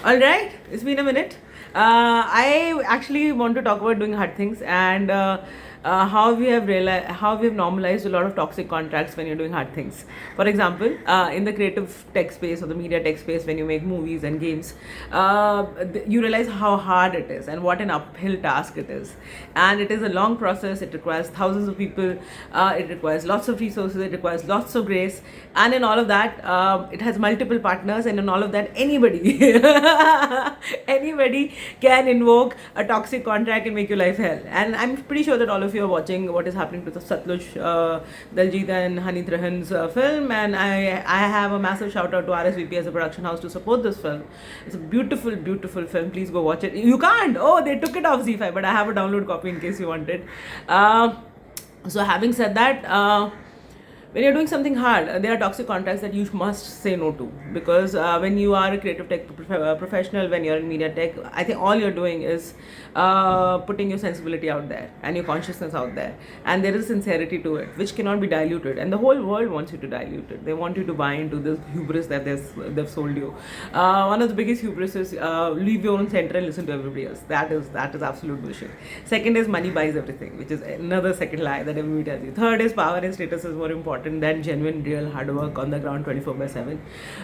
All right, it's been a minute. I actually want to talk about doing hard things and how we have realized, how we have normalized a lot of toxic contracts when you're doing hard things. For example, in the creative tech space or the media tech space, when you make movies and games, you realize how hard it is and what an uphill task it is. And it is a long process. It requires thousands of people. It requires lots of resources. It requires lots of grace. And in all of that, it has multiple partners. And in all of that, anybody anybody can invoke a toxic contract and make your life hell. And I'm pretty sure that all of you are watching what is happening to the Satluj, Daljit and Hani Trahan's film, and I have a massive shout out to RSVP as a production house to support this film. It's a beautiful, beautiful film. Please go watch it. You can't. Oh, they took it off Z5, but I have a download copy in case you want it. So having said that, when you're doing something hard, there are toxic contracts that you must say no to, because when you are a creative tech professional, when you're in media tech, I think all you're doing is putting your sensibility out there and your consciousness out there, and there is sincerity to it which cannot be diluted, and the whole world wants you to dilute it. They want you to buy into this hubris that they've sold you. One of the biggest hubris is leave your own center and listen to everybody else. That is absolute bullshit. Second is money buys everything, which is another second lie that everybody tells you. Third is power and status is more important than genuine, real hard work on the ground 24/7.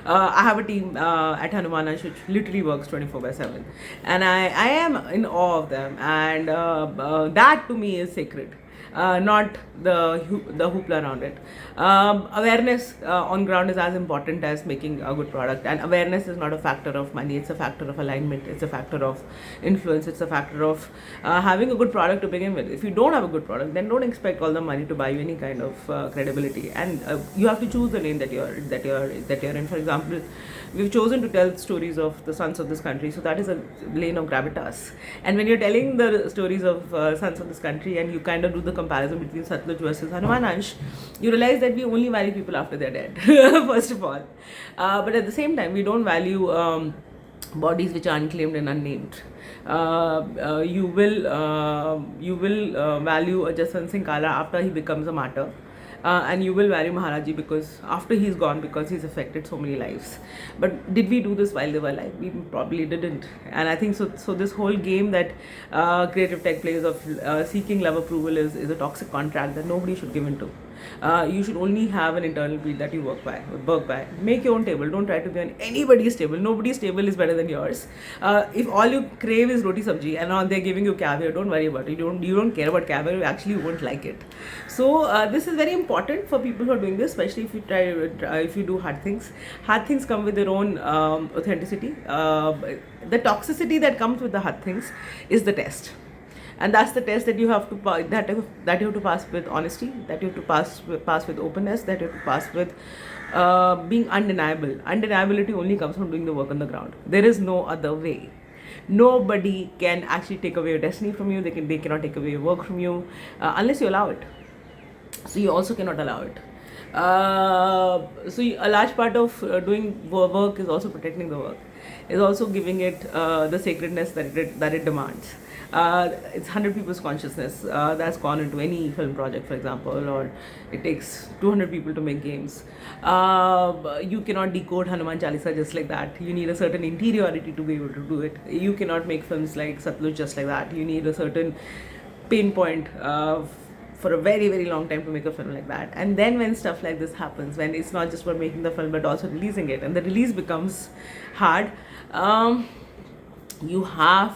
I have a team at Hanuman which literally works 24/7, and I am in awe of them, and that to me is sacred. Not the hoopla around it. Awareness on ground is as important as making a good product, and awareness is not a factor of money. It's a factor of alignment. It's a factor of influence. It's a factor of having a good product to begin with. If you don't have a good product, then don't expect all the money to buy you any kind of credibility. And you have to choose the lane that you're in. For example, we've chosen to tell stories of the sons of this country, so that is a lane of gravitas. And when you're telling the stories of sons of this country, and you kind of do the comparison between Satluj versus Hanuman, you realize that we only value people after they're dead, first of all. But at the same time, we don't value bodies which are unclaimed and unnamed. You will value a Jaswant Singh Kala after he becomes a martyr. And you will value Maharaji because after he's gone, because he's affected so many lives. But did we do this while they were alive? We probably didn't. And I think so. So this whole game that creative tech plays of seeking love approval is a toxic contract that nobody should give into. You should only have an internal beat that you work by. Make your own table. Don't try to be on anybody's table. Nobody's table is better than yours. If all you crave is roti sabji and they're giving you caviar, don't worry about it. You don't care about caviar. You actually won't like it. So this is very important for people who are doing this, especially if you do hard things. Hard things come with their own authenticity. The toxicity that comes with the hard things is the test. And that's the test that you have to that you have to pass with honesty, that you have to pass with openness, that you have to pass with being undeniable. Undeniability only comes from doing the work on the ground. There is no other way. Nobody can actually take away your destiny from you. They cannot take away your work from you unless you allow it. So you also cannot allow it. So a large part of doing work is also protecting the work, is also giving it the sacredness that it demands. It's 100 people's consciousness that's gone into any film project, for example, or it takes 200 people to make games. You cannot decode Hanuman Chalisa just like that. You need a certain interiority to be able to do it. You cannot make films like Satluj just like that. You need a certain pain point for a very, very long time to make a film like that. And then when stuff like this happens, when it's not just about making the film but also releasing it, and the release becomes hard, you have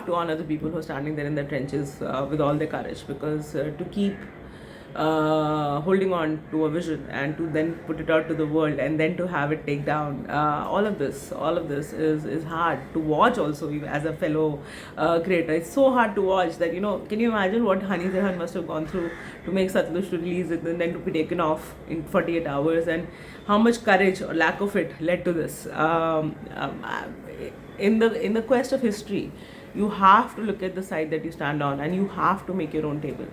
to honor the people who are standing there in the trenches with all their courage, because to keep holding on to a vision and to then put it out to the world and then to have it take down, all of this is hard to watch also as a fellow creator. It's so hard to watch that, can you imagine what Hani Zahan must have gone through to make Satluj, to release it and then to be taken off in 48 hours, and how much courage or lack of it led to this. In the quest of history, you have to look at the side that you stand on, and you have to make your own table.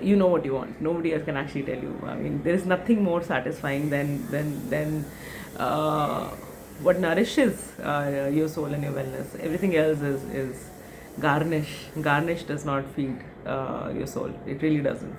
You know what you want. Nobody else can actually tell you. I mean, there is nothing more satisfying than what nourishes your soul and your wellness. Everything else is garnish. Garnish does not feed your soul. It really doesn't.